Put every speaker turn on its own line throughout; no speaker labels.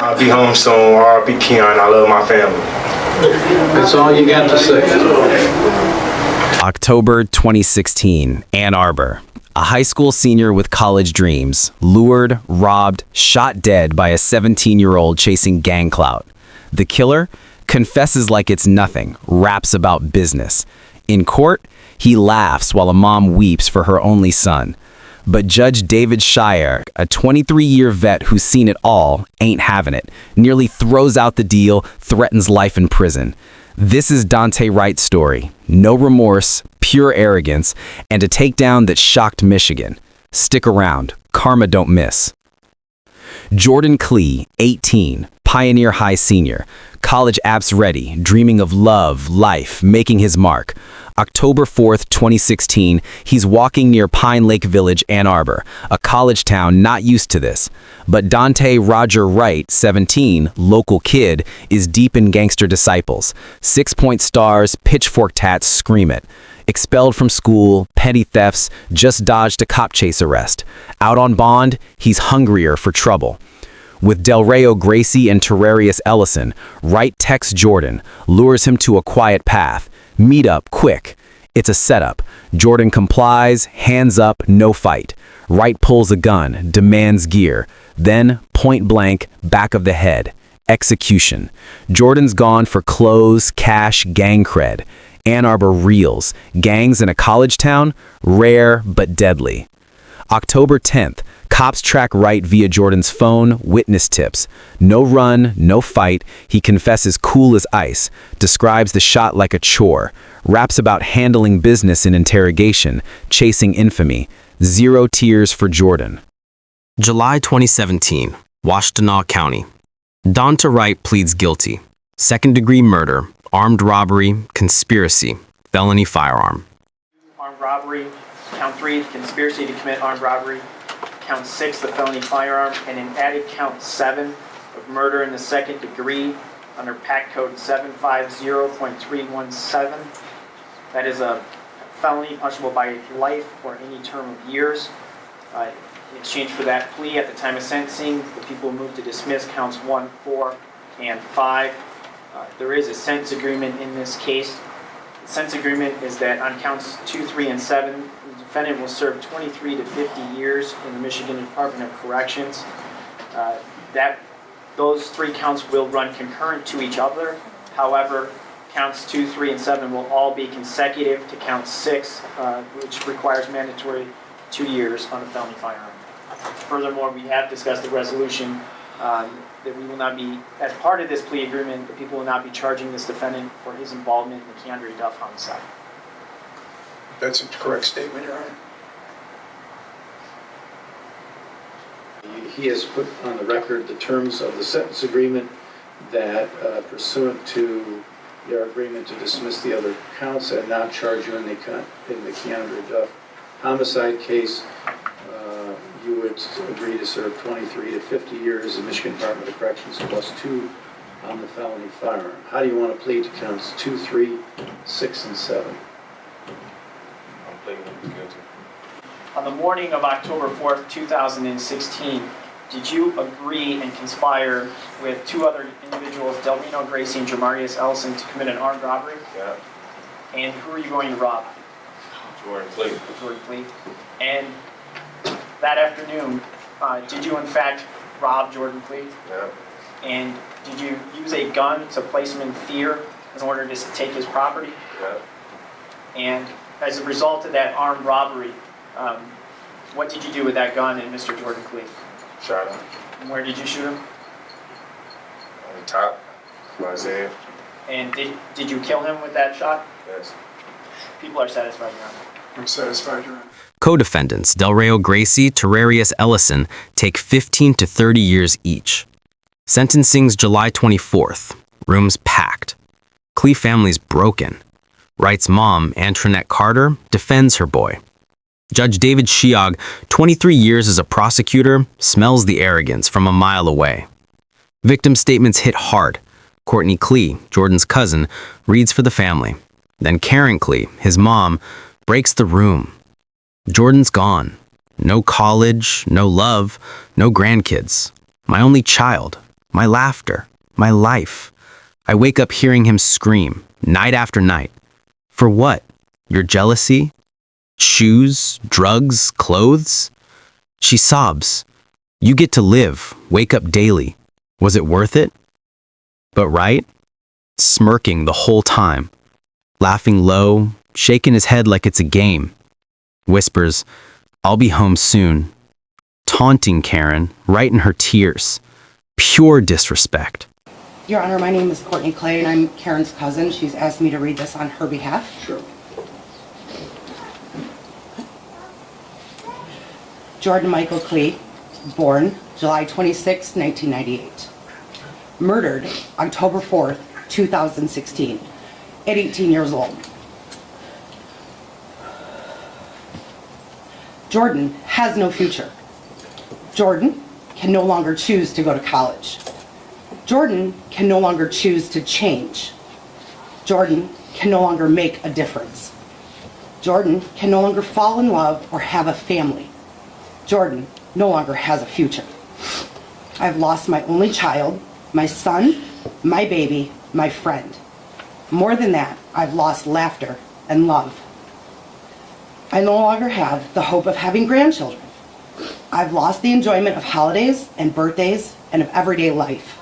I'll be home soon, or I'll be Keon. I love my family.
That's all you got to say.
October 2016, Ann Arbor. A high school senior with college dreams, lured, robbed, shot dead by a 17-year-old chasing gang clout. The killer confesses like it's nothing, raps about business. In court, he laughs while a mom weeps for her only son. But Judge David Shire, a 23-year vet who's seen it all, ain't having it. Nearly throws out the deal, threatens life in prison. This is Dante Wright's story. No remorse, pure arrogance, and a takedown that shocked Michigan. Stick around. Karma don't miss. Jordan Klee, 18, Pioneer High senior. College apps ready, dreaming of love, life, making his mark. October 4th, 2016, he's walking near Pine Lake Village, Ann Arbor, a college town not used to this. But Dante Roger Wright, 17, local kid, is deep in gangster disciples. 6-point stars, pitchfork tats scream it. Expelled from school, petty thefts, just dodged a cop chase arrest. Out on bond, he's hungrier for trouble. With Del Rayo Gracie and Terrarius Ellison, Wright texts Jordan, lures him to a quiet path. Meet up, quick. It's a setup. Jordan complies, hands up, no fight. Wright pulls a gun, demands gear. Then, point blank, back of the head. Execution. Jordan's gone for clothes, cash, gang cred. Ann Arbor reels. Gangs in a college town? Rare but deadly. October 10th, cops track Wright via Jordan's phone, witness tips. No run, no fight. He confesses cool as ice, describes the shot like a chore, raps about handling business in interrogation, chasing infamy. 0 tears for Jordan. July 2017, Washtenaw County. Danta Wright pleads guilty. 2nd-degree murder, armed robbery, conspiracy, felony firearm.
Armed robbery, count 3, conspiracy to commit armed robbery. Count 6, the felony firearm, and an added count 7 of murder in the 2nd degree under Pact Code 750.317. That is a felony punishable by life or any term of years. In exchange for that plea, at the time of sentencing, the people moved to dismiss counts 1, 4, and 5. There is a sentence agreement in this case. The sentence agreement is that on counts 2, 3, and 7, the defendant will serve 23 to 50 years in the Michigan Department of Corrections. Those 3 counts will run concurrent to each other. However, counts 2, 3, and 7 will all be consecutive to count 6, which requires mandatory 2 years on a felony firearm. Furthermore, we have discussed the resolution that we will not be, as part of this plea agreement, the people will not be charging this defendant for his involvement in the Keandre Duff homicide.
That's a correct statement, Your Honor. He has put on the record the terms of the sentence agreement that pursuant to their agreement to dismiss the other counts and not charge you in the Keandre Duff homicide case, you would agree to serve 23 to 50 years in Michigan Department of Corrections plus 2 on the felony firearm. How do you want to plead to counts 2, 3, 6, and 7?
I'm pleading guilty.
On the morning of October 4th, 2016, did you agree and conspire with 2 other individuals, Del Rayo Gracie and Jamarius Ellison, to commit an armed robbery?
Yeah.
And who are you going to rob?
Jordan Klee.
Jordan Klee. And that afternoon, did you in fact rob Jordan Klee?
Yeah.
And did you use a gun to place him in fear in order to take his property?
Yeah.
And as a result of that armed robbery, what did you do with that gun and Mr. Jordan Klee?
Shot him.
And where did you shoot him?
On the top of his head.
And did you kill him with that shot?
Yes.
People are satisfied, Your Honor.
I'm satisfied, Your Honor.
Co-defendants Del Rayo Gracie, Terrarius Ellison take 15 to 30 years each. Sentencing's July 24th. Rooms packed. Klee family's broken. Wright's mom, Antoinette Carter, defends her boy. Judge David Shiog, 23 years as a prosecutor, smells the arrogance from a mile away. Victim statements hit hard. Courtney Klee, Jordan's cousin, reads for the family. Then Karen Klee, his mom, breaks the room. Jordan's gone. No college, no love, no grandkids. My only child. my laughter, my life. I wake up hearing him scream, night after night. For what? Your jealousy? Shoes, drugs, clothes? She sobs. You get to live, wake up daily. Was it worth it? But Wright, smirking the whole time, laughing low, shaking his head like it's a game, whispers, I'll be home soon. Taunting Karen, right in her tears. Pure disrespect.
Your Honor, my name is Courtney Clay, and I'm Karen's cousin. She's asked me to read this on her behalf.
Sure.
Jordan Michael Clay, born July 26, 1998. Murdered October 4th, 2016, at 18 years old. Jordan has no future. Jordan can no longer choose to go to college. Jordan can no longer choose to change. Jordan can no longer make a difference. Jordan can no longer fall in love or have a family. Jordan no longer has a future. I've lost my only child, my son, my baby, my friend. More than that, I've lost laughter and love. I no longer have the hope of having grandchildren. I've lost the enjoyment of holidays and birthdays and of everyday life.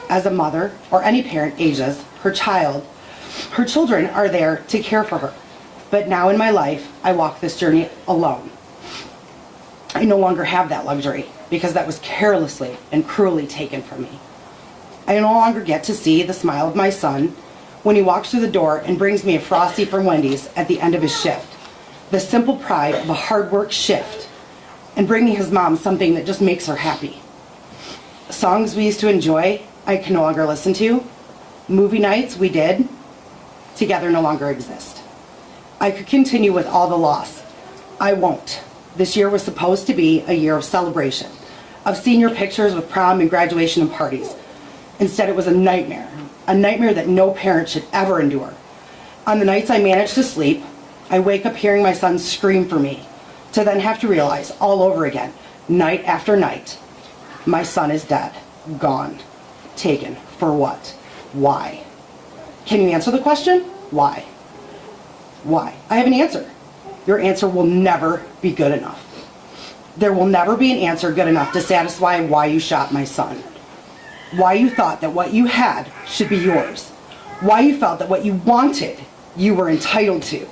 As a mother or any parent ages, her children are there to care for her. But now in my life, I walk this journey alone. I no longer have that luxury because that was carelessly and cruelly taken from me. I no longer get to see the smile of my son when he walks through the door and brings me a Frosty from Wendy's at the end of his shift. The simple pride of a hard work shift and bringing his mom something that just makes her happy. Songs we used to enjoy, I can no longer listen to. Movie nights we did together no longer exist. I could continue with all the loss. I won't. This year was supposed to be a year of celebration, of senior pictures with prom and graduation and parties. Instead, it was a nightmare that no parent should ever endure. On the nights I managed to sleep, I wake up hearing my son scream for me, to then have to realize all over again, night after night, my son is dead, gone, taken. For what? Why? Can you answer the question? Why? Why? I have an answer. Your answer will never be good enough. There will never be an answer good enough to satisfy why you shot my son. Why you thought that what you had should be yours. Why you felt that what you wanted, you were entitled to.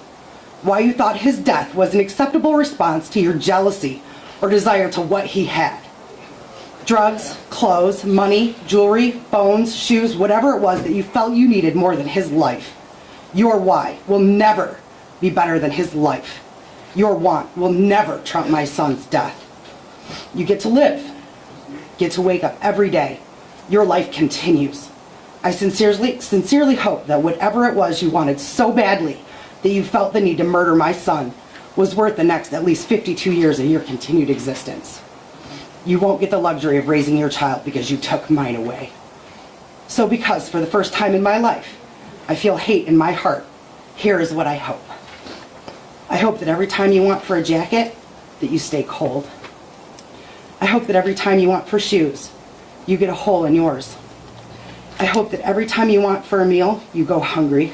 Why you thought his death was an acceptable response to your jealousy or desire to what he had. Drugs, clothes, money, jewelry, bones, shoes, whatever it was that you felt you needed more than his life. Your why will never be better than his life. Your want will never trump my son's death. You get to live, get to wake up every day. Your life continues. I sincerely hope that whatever it was you wanted so badly that you felt the need to murder my son was worth the next at least 52 years of your continued existence. You won't get the luxury of raising your child because you took mine away. So because for the first time in my life, I feel hate in my heart, here is what I hope. I hope that every time you want for a jacket, that you stay cold. I hope that every time you want for shoes, you get a hole in yours. I hope that every time you want for a meal, you go hungry.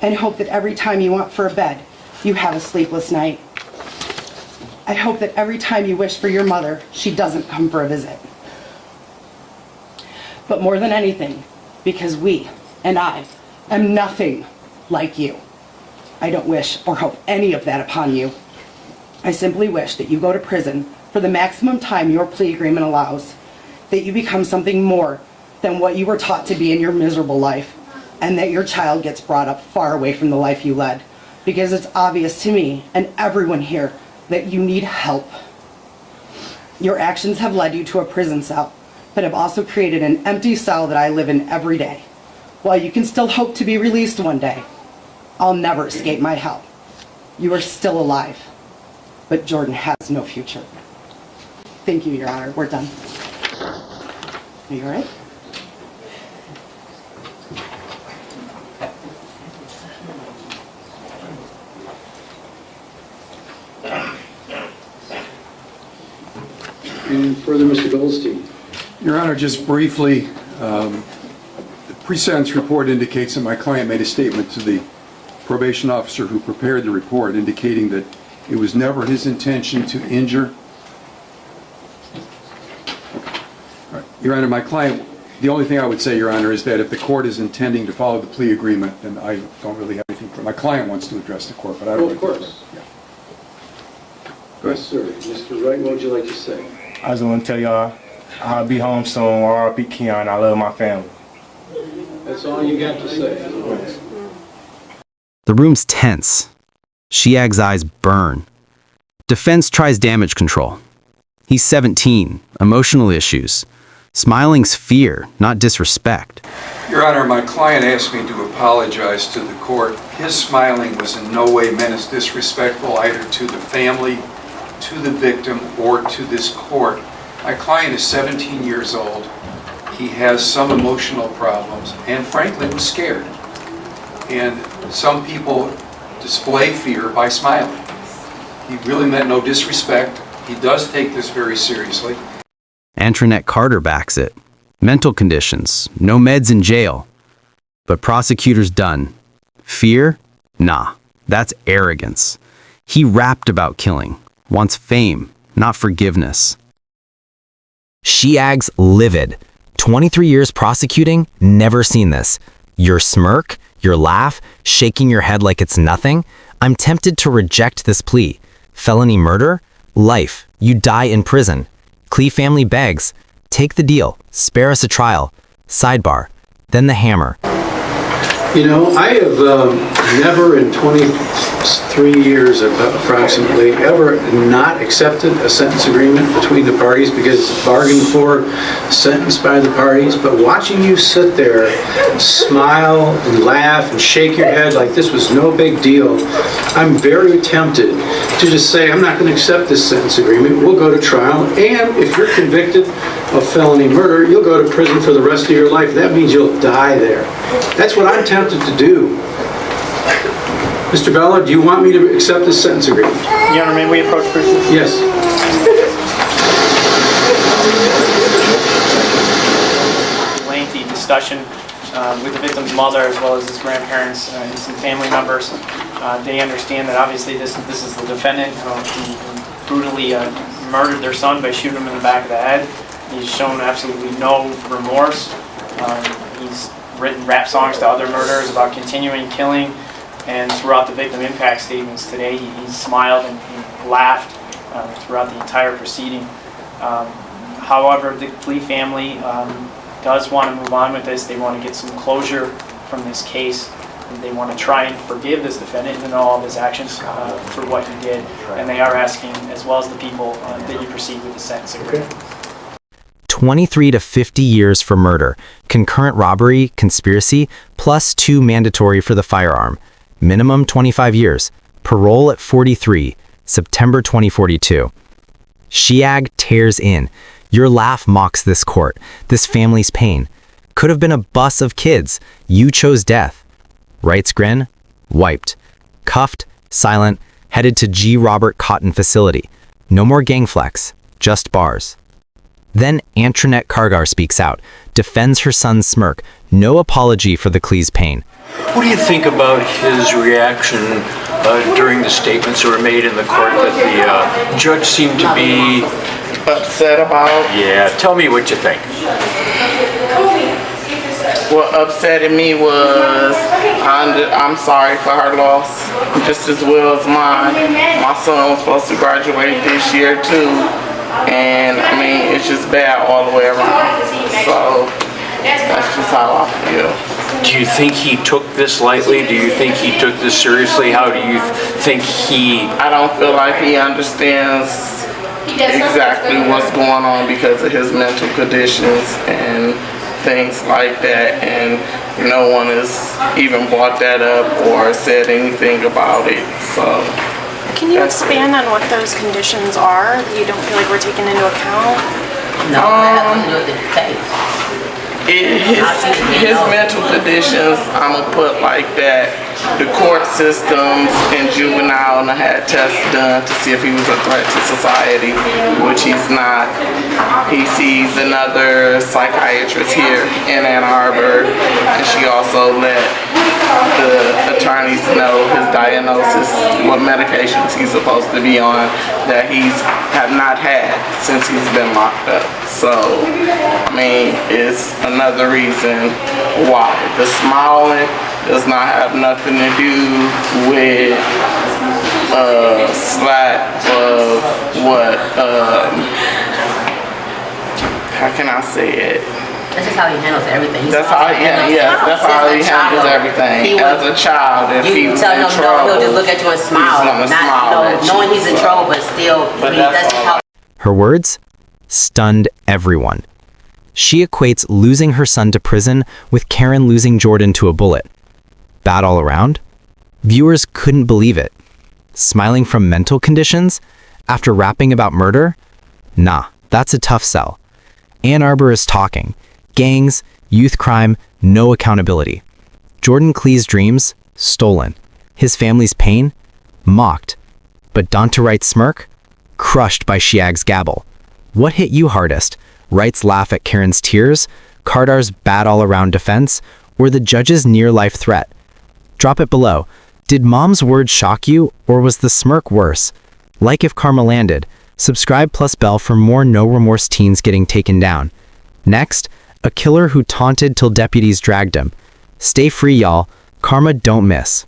And hope that every time you want for a bed, you have a sleepless night. I hope that every time you wish for your mother, she doesn't come for a visit. But more than anything, because we, and I, am nothing like you, I don't wish or hope any of that upon you. I simply wish that you go to prison for the maximum time your plea agreement allows, that you become something more than what you were taught to be in your miserable life, and that your child gets brought up far away from the life you led, because it's obvious to me and everyone here that you need help. Your actions have led you to a prison cell, but have also created an empty cell that I live in every day. While you can still hope to be released one day, I'll never escape my hell. You are still alive, but Jordan has no future. Thank you, Your Honor. We're done. Are you all right?
And further, Mr. Goldstein.
Your Honor, just briefly, the pre-sentence report indicates that my client made a statement to the probation officer who prepared the report indicating that it was never his intention to injure. All right. Your Honor, my client, the only thing I would say, Your Honor, is that if the court is intending to follow the plea agreement, then I don't really have anything for my client wants to address the court, but I don't.
Of course.
Yeah.
Yes, sir. Mr. Wright, what would you like to say?
I just want to tell y'all I'll be home soon. R.I.P. Keon. I love my family.
That's all you got to say.
The room's tense. Shiag's eyes burn. Defense tries damage control. He's 17, emotional issues. Smiling's fear, not disrespect.
Your Honor, my client asked me to apologize to the court. His smiling was in no way meant as disrespectful either to the family, to the victim, or to this court. My client is 17 years old. He has some emotional problems and frankly was scared. And some people display fear by smiling. He really meant no disrespect. He does take this very seriously.
Antoinette Carter backs it. Mental conditions, no meds in jail. But prosecutors done. Fear? Nah, that's arrogance. He rapped about killing, wants fame, not forgiveness. Shiag's livid. 23 years prosecuting, never seen this. Your smirk, your laugh, shaking your head like it's nothing. I'm tempted to reject this plea. Felony murder? Life. You die in prison. Clee family begs. Take the deal. Spare us a trial. Sidebar. Then the hammer.
You know, I have never in 23 years approximately ever not accepted a sentence agreement between the parties because it's bargained for, sentenced by the parties. But watching you sit there, smile and laugh and shake your head like this was no big deal, I'm very tempted to just say, I'm not going to accept this sentence agreement. We'll go to trial. And if you're convicted of felony murder, you'll go to prison for the rest of your life. That means you'll die there. That's what I'm tempted to do. Mr. Bella, do you want me to accept this sentence agreement?
Your Honor, may we approach prison?
Yes.
Lengthy discussion with the victim's mother as well as his grandparents and some family members. They understand that obviously this is the defendant who brutally murdered their son by shooting him in the back of the head. He's shown absolutely no remorse. He's written rap songs to other murderers about continuing killing, and throughout the victim impact statements today, he smiled and he laughed throughout the entire proceeding. However, the plea family does want to move on with this. They want to get some closure from this case. They want to try and forgive this defendant and all of his actions for what he did, and they are asking, as well as the people, that you proceed with the sentence agreement.
23 to 50 years for murder, concurrent robbery, conspiracy, plus 2 mandatory for the firearm. Minimum 25 years. Parole at 43, September 2042. Shiag tears in. Your laugh mocks this court, this family's pain. Could have been a bus of kids. You chose death. Wright's grin? Wiped. Cuffed, silent, headed to G. Robert Cotton facility. No more gang flex, just bars. Then Antoinette Carter speaks out, defends her son's smirk, no apology for the Clee's pain.
What do you think about his reaction during the statements that were made in the court that the judge seemed to be
upset about?
Yeah, tell me what you think.
What upset me was I'm sorry for her loss, just as well as mine. My son was supposed to graduate this year too. And I mean, it's just bad all the way around. So that's just how I feel.
Do you think he took this lightly? Do you think he took this seriously? How do you think he...
I don't feel like he understands exactly what's going on because of his mental conditions and things like that. And no one has even brought that up or said anything about it. So.
Can you expand on what those conditions are that you don't feel like were taken into account?
No, the case.
His mental conditions, I'm gonna put like that. the court systems in juvenile and I had tests done to see if he was a threat to society, which he's not. He sees another psychiatrist here in Ann Arbor, and she also let the attorneys know his diagnosis, what medications he's supposed to be on that he's have not had since he's been locked up. So, I mean, it's another reason why. The smiling does not have nothing to do with slack of what, how can I say it?
That's just how he handles everything.
That's how he handles everything. As a child, if he was
tell
in
him
trouble,
no, he'll just look at you and smile.
he's gonna smile at you.
Knowing he's in trouble, but still, that's just how.
Her words stunned everyone. She equates losing her son to prison with Karen losing Jordan to a bullet. Bad all around? Viewers couldn't believe it. Smiling from mental conditions? After rapping about murder? Nah, that's a tough sell. Ann Arbor is talking. Gangs, youth crime, no accountability. Jordan Clee's dreams? Stolen. His family's pain? Mocked. But Danta Wright's smirk? Crushed by Shiag's gabble. What hit you hardest? Wright's laugh at Karen's tears? Kardar's bad all-around defense? Or the judge's near-life threat? Drop it below. Did Mom's words shock you, or was the smirk worse? Like if karma landed. Subscribe plus bell for more no-remorse teens getting taken down. Next, a killer who taunted till deputies dragged him. Stay free, y'all. Karma don't miss.